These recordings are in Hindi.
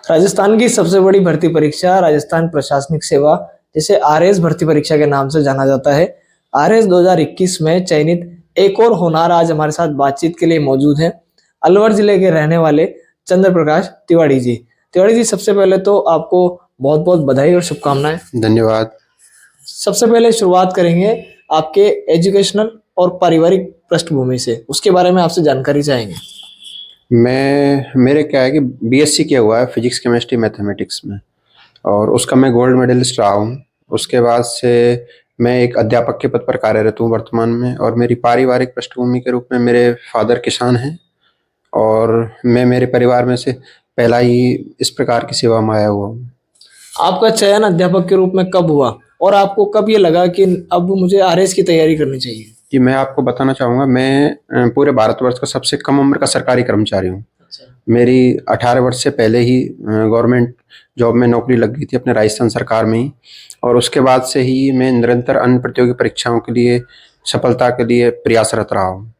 राजस्थान की सबसे बड़ी भर्ती परीक्षा राजस्थान प्रशासनिक सेवा, जिसे आरएएस भर्ती परीक्षा के नाम से जाना जाता है, आरएएस 2021 में चयनित एक और होनहार आज हमारे साथ बातचीत के लिए मौजूद हैं। अलवर जिले के रहने वाले चंद्र प्रकाश तिवारी जी। तिवारी जी, सबसे पहले तो आपको बहुत बहुत बधाई और शुभकामनाएं। धन्यवाद। सबसे पहले शुरुआत करेंगे आपके एजुकेशनल और पारिवारिक पृष्ठभूमि से, उसके बारे में आपसे जानकारी चाहेंगे। मेरे क्या है कि बीएससी किया हुआ है फिजिक्स केमिस्ट्री मैथमेटिक्स में, और उसका मैं गोल्ड मेडलिस्ट रहा हूँ। उसके बाद से मैं एक अध्यापक के पद पर कार्यरत हूँ वर्तमान में, और मेरी पारिवारिक पृष्ठभूमि के रूप में मेरे फादर किसान हैं, और मैं मेरे परिवार में से पहला ही इस प्रकार की सेवा में आया हुआ हूँ। आपका चयन अध्यापक के रूप में कब हुआ और आपको कब ये लगा कि अब मुझे आरएएस की तैयारी करनी चाहिए? जी, मैं आपको बताना चाहूँगा, मैं पूरे भारतवर्ष का सबसे कम उम्र का सरकारी कर्मचारी हूँ। मेरी 18 वर्ष से पहले ही गवर्नमेंट जॉब में नौकरी लग गई थी अपने राजस्थान सरकार में ही, और उसके बाद से ही मैं निरंतर अन्य प्रतियोगी परीक्षाओं के लिए सफलता के लिए प्रयासरत रहा हूँ।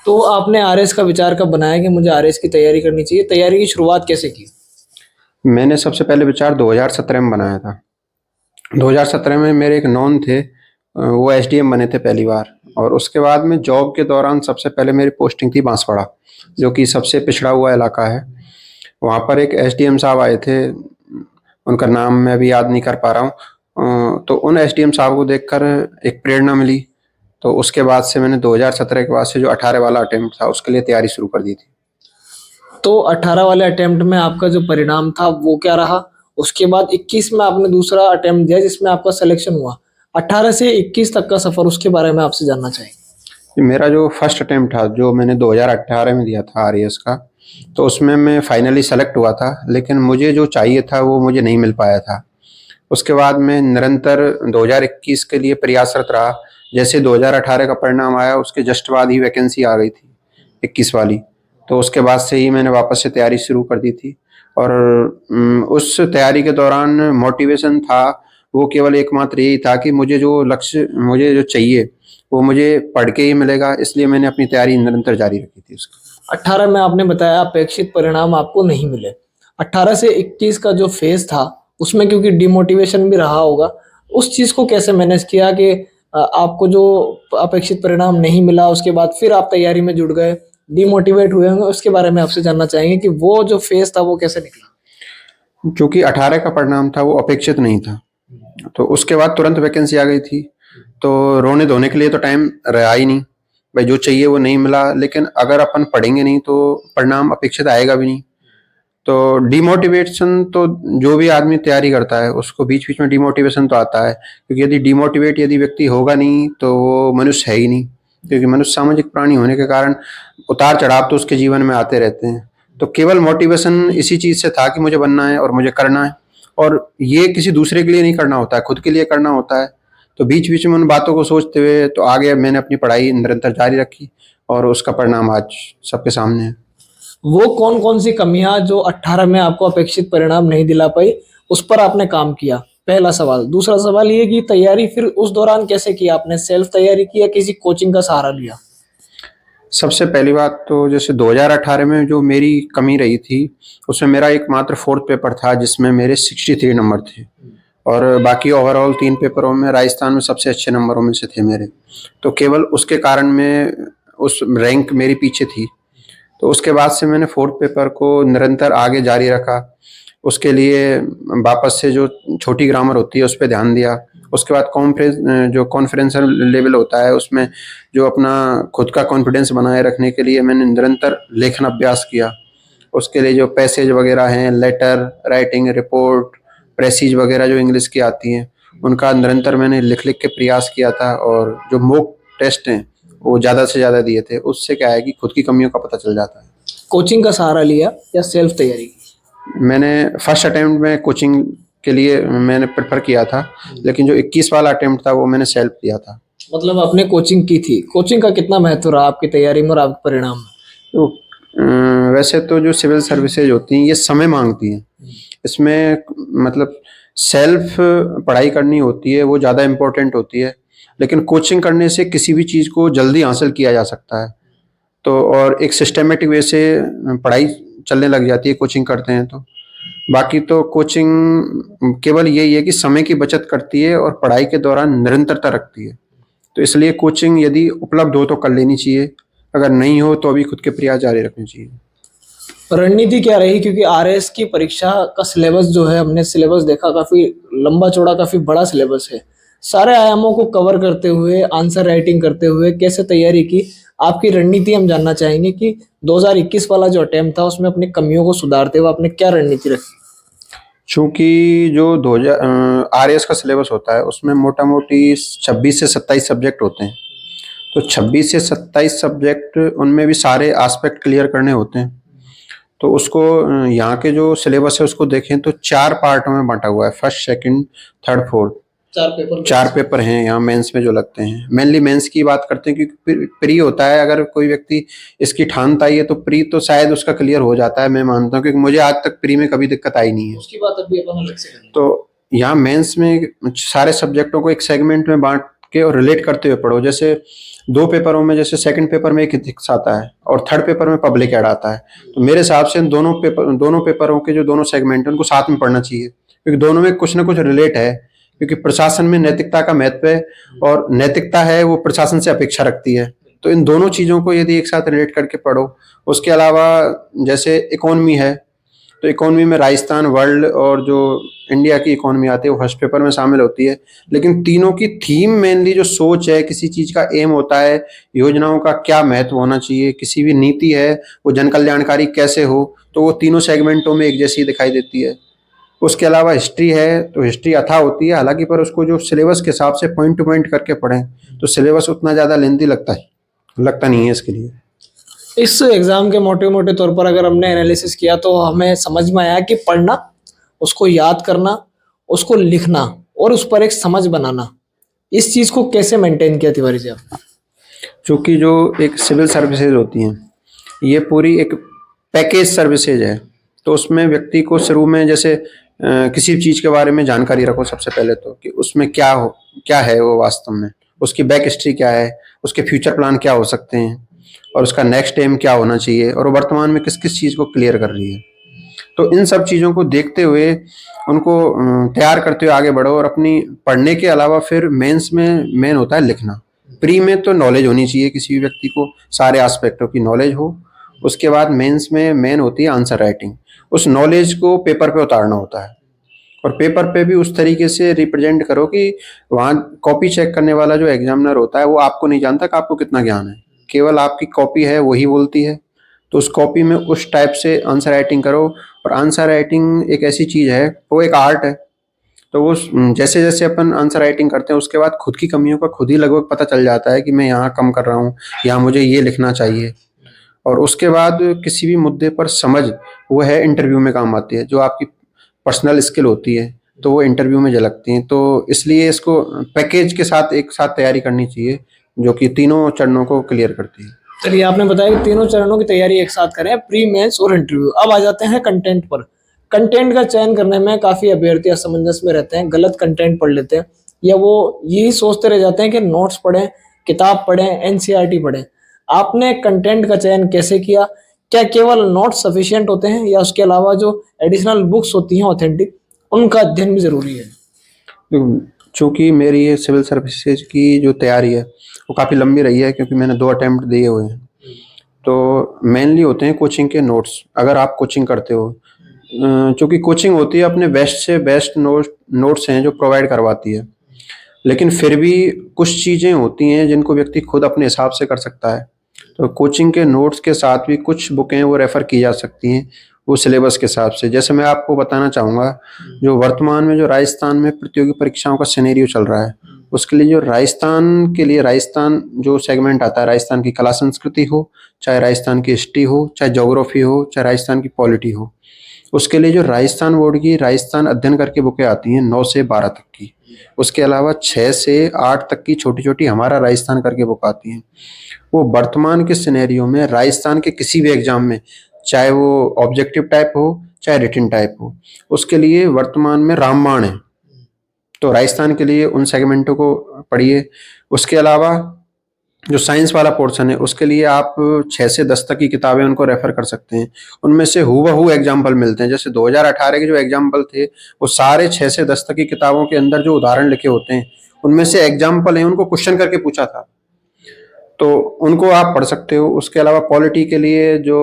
तो आपने आरएएस का विचार कब बनाया कि मुझे आरएएस की तैयारी करनी चाहिए? तैयारी की शुरुआत कैसे की? मैंने सबसे पहले विचार 2017 में बनाया था। 2017 में मेरे एक नॉन थे, वो एसडीएम बने थे पहली बार, और उसके बाद में जॉब के दौरान सबसे पहले मेरी पोस्टिंग थी बांसवाड़ा, जो कि सबसे पिछड़ा हुआ इलाका है। वहाँ पर एक एसडीएम साहब आए थे, उनका नाम मैं अभी याद नहीं कर पा रहा हूँ। तो उन एसडीएम साहब को देखकर एक प्रेरणा मिली, तो उसके बाद से मैंने 2017 के बाद से जो 18 वाला अटेम्प्ट था उसके लिए तैयारी शुरू कर दी थी। तो 18 वाले अटेम्प्ट में आपका जो परिणाम था वो क्या रहा? उसके बाद 21 में आपने दूसरा अटेम्प्ट दिया जिसमें आपका सिलेक्शन हुआ। 18 से 21 तक का सफर, उसके बारे में आपसे जानना चाहेंगे। मेरा जो फर्स्ट अटेम्प्ट था, जो मैंने 2018 में दिया था आरएएस का, तो उसमें मैं फाइनली सेलेक्ट हुआ था, लेकिन मुझे जो चाहिए था वो मुझे नहीं मिल पाया था। उसके बाद मैं निरंतर 2021 के लिए प्रयासरत रहा। जैसे 2018 का परिणाम आया उसके जस्ट बाद ही वैकेंसी आ गई थी 21 वाली, तो उसके बाद से ही मैंने वापस से तैयारी शुरू कर दी थी। और उस तैयारी के दौरान मोटिवेशन था वो केवल एकमात्र यही था कि मुझे जो लक्ष्य, मुझे जो चाहिए वो मुझे पढ़ के ही मिलेगा, इसलिए मैंने अपनी तैयारी निरंतर जारी रखी थी उसकी। 18 में आपने बताया अपेक्षित परिणाम आपको नहीं मिले। 18 से 21 का जो फेज था उसमें क्योंकि डिमोटिवेशन भी रहा होगा, उस चीज को कैसे मैनेज किया कि आपको जो अपेक्षित परिणाम नहीं मिला उसके बाद फिर आप तैयारी में जुड़ गए, डिमोटिवेट हुए होंगे, उसके बारे में आपसे जानना चाहेंगे कि वो जो फेज था वो कैसे निकला? क्योंकि 18 का परिणाम था वो अपेक्षित नहीं था, तो उसके बाद तुरंत वैकेंसी आ गई थी, तो रोने धोने के लिए तो टाइम रहा ही नहीं। भाई जो चाहिए वो नहीं मिला, लेकिन अगर अपन पढ़ेंगे नहीं तो परिणाम अपेक्षित आएगा भी नहीं। तो डिमोटिवेशन तो जो भी आदमी तैयारी करता है उसको बीच बीच में डिमोटिवेशन तो आता है, क्योंकि यदि व्यक्ति होगा नहीं तो वो मनुष्य है ही नहीं। क्योंकि मनुष्य सामाजिक प्राणी होने के कारण उतार चढ़ाव तो उसके जीवन में आते रहते हैं। तो केवल मोटिवेशन इसी चीज से था कि मुझे बनना है और मुझे करना है, और ये किसी दूसरे के लिए नहीं करना होता है, खुद के लिए करना होता है। तो बीच बीच में उन बातों को सोचते हुए तो आगे मैंने अपनी पढ़ाई निरंतर जारी रखी, और उसका परिणाम आज सबके सामने है। वो कौन कौन सी कमियां जो 18 में आपको अपेक्षित परिणाम नहीं दिला पाई, उस पर आपने काम किया? पहला सवाल। दूसरा सवाल ये कि तैयारी फिर उस दौरान कैसे की आपने? सेल्फ तैयारी की या किसी कोचिंग का सहारा लिया? सबसे पहली बात तो जैसे 2018 में जो मेरी कमी रही थी उसमें मेरा एकमात्र फोर्थ पेपर था जिसमें मेरे 63 नंबर थे, और बाकी ओवरऑल 3 पेपरों में राजस्थान में सबसे अच्छे नंबरों में से थे मेरे। तो केवल उसके कारण में उस रैंक मेरी पीछे थी। तो उसके बाद से मैंने फोर्थ पेपर को निरंतर आगे जारी रखा। उसके लिए वापस से जो छोटी ग्रामर होती है उस पर ध्यान दिया। उसके बाद कॉन्फ्रेंसर लेवल होता है उसमें जो अपना खुद का कॉन्फिडेंस बनाए रखने के लिए मैंने निरंतर लेखन अभ्यास किया। उसके लिए जो पैसेज वगैरह हैं, लेटर राइटिंग, रिपोर्ट, प्रेसीज वगैरह जो इंग्लिश की आती हैं, उनका निरंतर मैंने लिख लिख के प्रयास किया था। और जो मॉक टेस्ट हैं वो ज़्यादा से ज़्यादा दिए थे। उससे क्या है कि खुद की कमियों का पता चल जाता है। कोचिंग का सहारा लिया या सेल्फ तैयारी की? मैंने फर्स्ट अटेम्प्ट में कोचिंग के लिए मैंने प्रेफर किया था, लेकिन जो 21 वाला अटेम्प्ट था वो मैंने सेल्फ दिया था। मतलब आपने कोचिंग की थी। कोचिंग का कितना महत्व रहा आपकी तैयारी में और आपके परिणाम में? तो वैसे तो जो सिविल सर्विसेज होती हैं ये समय मांगती हैं। इसमें मतलब सेल्फ पढ़ाई करनी होती है, वो ज़्यादा इम्पोर्टेंट होती है, लेकिन कोचिंग करने से किसी भी चीज़ को जल्दी हासिल किया जा सकता है। तो और एक सिस्टमेटिक वे से पढ़ाई चलने लग जाती है कोचिंग करते हैं बाकी तो कोचिंग केवल यही है कि समय की बचत करती है और पढ़ाई के दौरान निरंतरता रखती है। तो इसलिए कोचिंग यदि उपलब्ध हो तो कर लेनी चाहिए, अगर नहीं हो तो अभी खुद के प्रयास जारी रखने चाहिए। रणनीति क्या रही, क्योंकि आरएएस की परीक्षा का सिलेबस जो है, हमने सिलेबस देखा, काफी लंबा चौड़ा, काफी बड़ा सिलेबस है। सारे आयामों को कवर करते हुए, आंसर राइटिंग करते हुए कैसे तैयारी की, आपकी रणनीति हम जानना चाहेंगे कि 2021 वाला जो अटेम्प्ट था उसमें अपनी कमियों को सुधारते हुए आपने क्या रणनीति रखी। चूंकि जो 2000 आरएएस का सिलेबस होता है उसमें मोटा मोटी 26 से 27 सब्जेक्ट होते हैं। तो 26 से 27 सब्जेक्ट, उनमें भी सारे एस्पेक्ट क्लियर करने होते हैं। तो उसको यहाँ के जो सिलेबस है उसको देखें तो 4 पार्टों में बांटा हुआ है, first, second, third, fourth. 4 paper हैं यहाँ मेंस में जो लगते हैं। मेनली मेंस की बात करते हैं क्योंकि प्री होता है, अगर कोई व्यक्ति इसकी ठानता ही है तो प्री तो शायद उसका क्लियर हो जाता है, मैं मानता हूँ, क्योंकि मुझे आज तक प्री में कभी दिक्कत आई नहीं है। उसकी बात अभी अपन अलग से करेंगे। तो यहाँ मेंस में सारे सब्जेक्टों को एक सेगमेंट में बांट के और रिलेट करते हुए पढ़ो। जैसे 2 पेपरों में, जैसे सेकंड पेपर में इथिक्स आता है और थर्ड पेपर में पब्लिक एड आता है, तो मेरे हिसाब से दोनों पेपरों के जो दोनों सेगमेंट है उनको साथ में पढ़ना चाहिए, क्योंकि दोनों में कुछ ना कुछ रिलेट है। क्योंकि प्रशासन में नैतिकता का महत्व है और नैतिकता है वो प्रशासन से अपेक्षा रखती है। तो इन दोनों चीज़ों को यदि एक साथ रिलेट करके पढ़ो। उसके अलावा जैसे इकोनॉमी है, तो इकोनॉमी में राजस्थान, वर्ल्ड और जो इंडिया की इकोनॉमी आती है वो फर्स्ट पेपर में शामिल होती है। लेकिन तीनों की थीम, मेनली जो सोच है, किसी चीज़ का एम होता है, योजनाओं का क्या महत्व होना चाहिए, किसी भी नीति है वो जन कल्याणकारी कैसे हो, तो वो तीनों सेगमेंटों में एक जैसी दिखाई देती है। उसके अलावा हिस्ट्री है तो हिस्ट्री अथाह होती है, हालांकि पर उसको जो सिलेबस के हिसाब से पॉइंट टू पॉइंट करके पढ़ें तो सिलेबस उतना ज़्यादा लेंथी लगता नहीं है इसके लिए। इस एग्जाम के मोटे मोटे तौर पर अगर हमने एनालिसिस किया तो हमें समझ में आया कि पढ़ना, उसको याद करना, उसको लिखना और उस पर एक समझ बनाना, इस चीज को कैसे मेंटेन किया तिवारी जी आप। चूँकि जो एक सिविल सर्विसेज होती हैं ये पूरी एक पैकेज सर्विसेज है, तो उसमें व्यक्ति को शुरू में जैसे किसी चीज़ के बारे में जानकारी रखो सबसे पहले, तो कि उसमें क्या है वो वास्तव में, उसकी बैक हिस्ट्री क्या है, उसके फ्यूचर प्लान क्या हो सकते हैं और उसका नेक्स्ट एम क्या होना चाहिए और वर्तमान में किस किस चीज़ को क्लियर कर रही है। तो इन सब चीज़ों को देखते हुए उनको तैयार करते हुए आगे बढ़ो। और अपनी पढ़ने के अलावा फिर मेंस में मेन होता है लिखना। प्री में तो नॉलेज होनी चाहिए, किसी भी व्यक्ति को सारे एस्पेक्टों की नॉलेज हो। उसके बाद मेंस में मेन होती है आंसर राइटिंग। उस नॉलेज को पेपर पे उतारना होता है और पेपर पे भी उस तरीके से रिप्रेजेंट करो कि वहाँ कॉपी चेक करने वाला जो एग्जामिनर होता है वो आपको नहीं जानता कि आपको कितना ज्ञान है, केवल आपकी कॉपी है वही बोलती है। तो उस कॉपी में उस टाइप से आंसर राइटिंग करो। और आंसर राइटिंग एक ऐसी चीज़ है, वो एक आर्ट है। तो वो जैसे जैसे अपन आंसर राइटिंग करते हैं उसके बाद खुद की कमियों का खुद ही लगभग पता चल जाता है कि मैं यहाँ कम कर रहा हूँ, यहाँ मुझे ये लिखना चाहिए। और उसके बाद किसी भी मुद्दे पर समझ, वो है इंटरव्यू में काम आती है। जो आपकी पर्सनल स्किल होती है तो वो इंटरव्यू में झलकती हैं। तो इसलिए इसको पैकेज के साथ एक साथ तैयारी करनी चाहिए जो कि तीनों चरणों को क्लियर करती है। चलिए, आपने बताया कि तीनों चरणों की तैयारी एक साथ करें, प्री मेंस और इंटरव्यू। अब आ जाते हैं कंटेंट पर। कंटेंट का चयन करने में काफी अभ्यर्थी असमंजस में रहते हैं, गलत कंटेंट पढ़ लेते हैं या वो यही सोचते रह जाते हैं कि नोट्स पढ़ें, किताब पढ़ें, एनसीईआरटी पढ़ें। आपने कंटेंट का चयन कैसे किया? क्या केवल नोट्स सफिशिएंट होते हैं या उसके अलावा जो एडिशनल बुक्स होती हैं ऑथेंटिक, उनका अध्ययन भी जरूरी है? चूँकि मेरी ये सिविल सर्विसेज की जो तैयारी है वो काफ़ी लंबी रही है, क्योंकि मैंने 2 अटेम्प्ट दिए हुए हैं। तो मेनली होते हैं कोचिंग के नोट्स। अगर आप कोचिंग करते हो, चूँकि कोचिंग होती है अपने बेस्ट से बेस्ट नोट्स हैं जो प्रोवाइड करवाती है, लेकिन फिर भी कुछ चीज़ें होती हैं जिनको व्यक्ति खुद अपने हिसाब से कर सकता है। तो कोचिंग के नोट्स के साथ भी कुछ बुकें वो रेफ़र की जा सकती हैं वो सिलेबस के हिसाब से। जैसे मैं आपको बताना चाहूँगा, जो वर्तमान में जो राजस्थान में प्रतियोगी परीक्षाओं का सिनेरियो चल रहा है, उसके लिए जो राजस्थान जो सेगमेंट आता है, राजस्थान की कला संस्कृति हो, चाहे राजस्थान की हिस्ट्री हो, चाहे ज्योग्राफी हो, चाहे राजस्थान की पॉलिटी हो, उसके लिए जो राजस्थान बोर्ड की राजस्थान अध्ययन करके बुकें आती हैं 9 से 12 तक की। उसके अलावा 6 से 8 तक की छोटी-छोटी हमारा राजस्थान करके बुक आती हैं। वो वर्तमान के सिनेरियो में राजस्थान के किसी भी एग्जाम में, चाहे वो ऑब्जेक्टिव टाइप हो, चाहे रिटन टाइप हो, उसके लिए वर्तमान में रामबाण है। तो राजस्थान के लिए उन सेगमेंटों को पढ़िए। उसके अलावा जो साइंस वाला पोर्शन है उसके लिए आप 6 से 10 तक की किताबें उनको रेफर कर सकते हैं। उनमें से हूबहू एग्जाम्पल मिलते हैं। जैसे 2018 के जो एग्जाम्पल थे वो सारे 6 से 10 तक की किताबों के अंदर जो उदाहरण लिखे होते हैं उनमें से एग्जाम्पल है, उनको क्वेश्चन करके पूछा था, तो उनको आप पढ़ सकते हो। उसके अलावा पॉलिटी के लिए जो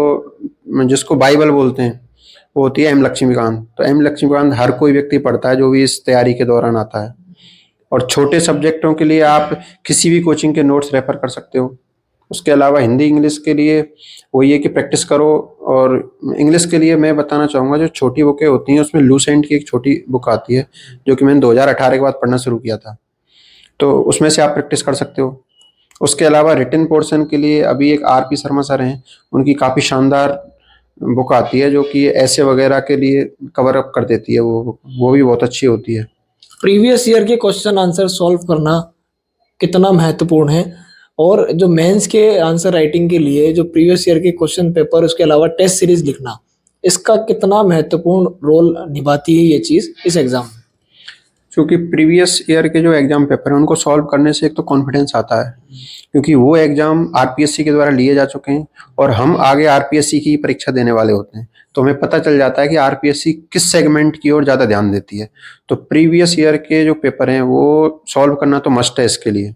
जिसको बाइबल बोलते हैं वो होती है एम लक्ष्मीकांत। तो एम लक्ष्मीकांत हर कोई व्यक्ति पढ़ता है जो भी इस तैयारी के दौरान आता है। और छोटे सब्जेक्टों के लिए आप किसी भी कोचिंग के नोट्स रेफर कर सकते हो। उसके अलावा हिंदी इंग्लिश के लिए वही है कि प्रैक्टिस करो। और इंग्लिश के लिए मैं बताना चाहूँगा, जो छोटी बुकें होती हैं उसमें लूसेंट की एक छोटी बुक आती है जो कि मैंने 2018 के बाद पढ़ना शुरू किया था, तो उसमें से आप प्रैक्टिस कर सकते हो। उसके अलावा रिटन पोर्शन के लिए अभी एक आर.पी. शर्मा सर हैं, उनकी काफ़ी शानदार बुक आती है जो कि ऐसे वगैरह के लिए कवर अप कर देती है। वो भी बहुत अच्छी होती है। प्रीवियस ईयर के क्वेश्चन आंसर सॉल्व करना कितना महत्वपूर्ण है, और जो मेंस के आंसर राइटिंग के लिए जो प्रीवियस ईयर के क्वेश्चन पेपर उसके अलावा टेस्ट सीरीज लिखना, इसका कितना महत्वपूर्ण रोल निभाती है ये चीज़ इस एग्जाम में? क्योंकि प्रीवियस ईयर के जो एग्जाम पेपर हैं उनको सॉल्व करने से एक तो कॉन्फिडेंस आता है, क्योंकि वो एग्जाम आरपीएससी के द्वारा लिए जा चुके हैं और हम आगे आरपीएससी की परीक्षा देने वाले होते हैं, तो हमें पता चल जाता है कि आरपीएससी किस सेगमेंट की ओर ज़्यादा ध्यान देती है। तो प्रीवियस ईयर के जो पेपर हैं वो सॉल्व करना तो मस्ट है इसके लिए।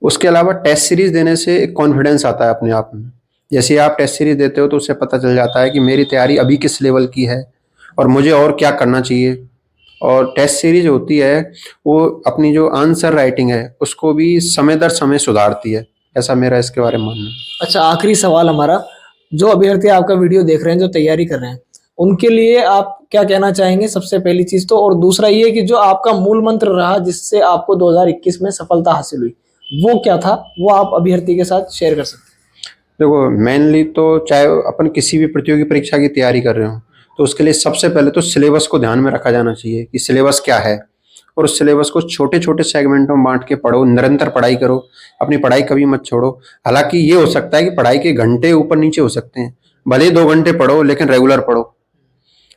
उसके अलावा टेस्ट सीरीज देने से एक कॉन्फिडेंस आता है अपने आप में। जैसे आप टेस्ट सीरीज देते हो तो उससे पता चल जाता है कि मेरी तैयारी अभी किस लेवल की है और मुझे और क्या करना चाहिए। और टेस्ट सीरीज होती है वो अपनी जो आंसर राइटिंग है उसको भी समय दर समय सुधारती है, ऐसा मेरा इसके बारे में मानना है। अच्छा, आखिरी सवाल हमारा, जो अभ्यर्थी आपका वीडियो देख रहे हैं, जो तैयारी कर रहे हैं, उनके लिए आप क्या कहना चाहेंगे? सबसे पहली चीज तो, और दूसरा ये कि जो आपका मूल मंत्र रहा जिससे आपको 2021 में सफलता हासिल हुई, वो क्या था? वो आप अभ्यर्थी के साथ शेयर कर सकते हैं। देखो, मेनली तो चाहे अपन किसी भी प्रतियोगी परीक्षा की तैयारी कर रहे हो तो उसके लिए सबसे पहले तो सिलेबस को ध्यान में रखा जाना चाहिए कि सिलेबस क्या है, और उस सिलेबस को छोटे छोटे सेगमेंटों में बांट के पढ़ो, निरंतर पढ़ाई करो, अपनी पढ़ाई कभी मत छोड़ो। हालांकि ये हो सकता है कि पढ़ाई के घंटे ऊपर नीचे हो सकते हैं, भले ही 2 घंटे पढ़ो लेकिन रेगुलर पढ़ो।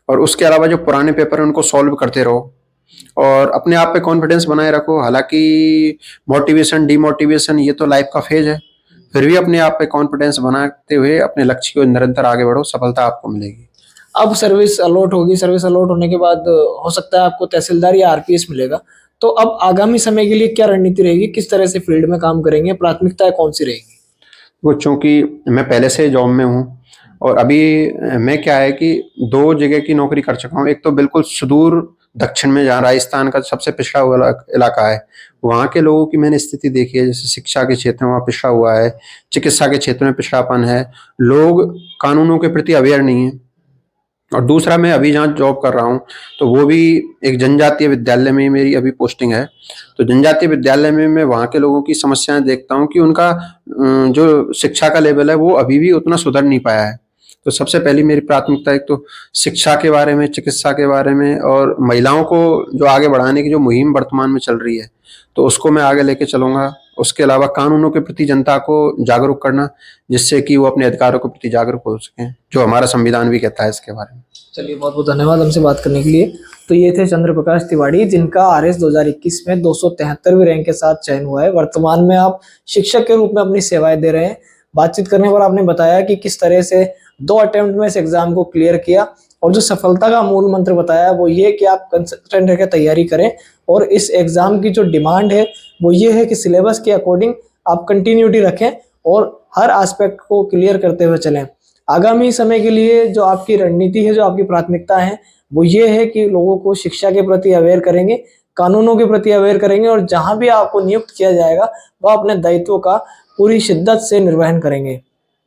और उसके अलावा जो पुराने पेपर हैं उनको सॉल्व करते रहो और अपने आप पे कॉन्फिडेंस बनाए रखो। हालांकि मोटिवेशन डिमोटिवेशन ये तो लाइफ का फेज है, फिर भी अपने आप पे कॉन्फिडेंस बनाते हुए अपने लक्ष्य को निरंतर आगे बढ़ो, सफलता आपको मिलेगी। अब सर्विस अलॉट होगी, सर्विस अलॉट होने के बाद हो सकता है आपको तहसीलदार या आरपीएस मिलेगा, तो अब आगामी समय के लिए क्या रणनीति रहेगी? किस तरह से फील्ड में काम करेंगे? प्राथमिकताएं कौन सी रहेगी? वो चूंकि मैं पहले से जॉब में हूँ और अभी मैं क्या है कि 2 जगह की नौकरी कर चुका हूँ। एक तो बिल्कुल सुदूर दक्षिण में जहाँ राजस्थान का सबसे पिछड़ा हुआ इलाका है, वहाँ के लोगों की मैंने स्थिति देखी है। जैसे शिक्षा के क्षेत्र में वहाँ पिछड़ा हुआ है, चिकित्सा के क्षेत्र में पिछड़ापन है, लोग कानूनों के प्रति अवेयर नहीं है। और दूसरा, मैं अभी जहाँ जॉब कर रहा हूँ तो वो भी एक जनजातीय विद्यालय में मेरी अभी पोस्टिंग है। तो जनजातीय विद्यालय में मैं वहाँ के लोगों की समस्याएं देखता हूँ कि उनका जो शिक्षा का लेवल है वो अभी भी उतना सुधर नहीं पाया है। तो सबसे पहली मेरी प्राथमिकता एक तो शिक्षा के बारे में, चिकित्सा के बारे में, और महिलाओं को जो आगे बढ़ाने की जो मुहिम वर्तमान में चल रही है तो उसको मैं आगे लेके चलूंगा। उसके अलावा कानूनों के प्रति जनता को जागरूक करना, जिससे कि वो अपने अधिकारों के प्रति जागरूक हो सकें, जो हमारा संविधान भी कहता है इसके बारे में। चलिए, बहुत बहुत धन्यवाद हमसे बात करने के लिए। तो ये थे चंद्र प्रकाश तिवारी, जिनका आरएस 2021 में 273वीं रैंक के साथ चयन हुआ है। वर्तमान में आप शिक्षक के रूप में अपनी सेवाएं दे रहे हैं। बातचीत करने पर आपने बताया कि किस तरह से 2 अटेम्प्ट में इस एग्जाम को क्लियर किया, और जो सफलता का मूल मंत्र बताया वो ये कि आप कंसिस्टेंट रहकर तैयारी करें, और इस एग्जाम की जो डिमांड है वो ये है कि सिलेबस के अकॉर्डिंग आप कंटिन्यूटी रखें और हर एस्पेक्ट को क्लियर करते हुए चलें। आगामी समय के लिए जो आपकी रणनीति है, जो आपकी प्राथमिकता है, वो ये है कि लोगों को शिक्षा के प्रति अवेयर करेंगे, कानूनों के प्रति अवेयर करेंगे, और जहां भी आपको नियुक्त किया जाएगा वह अपने दायित्वों का पूरी शिद्दत से निर्वहन करेंगे।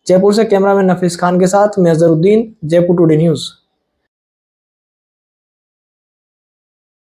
जयपुर से कैमरामैन नफीस खान के साथ मैं अजहरुद्दीन, जयपुर टुडे न्यूज़।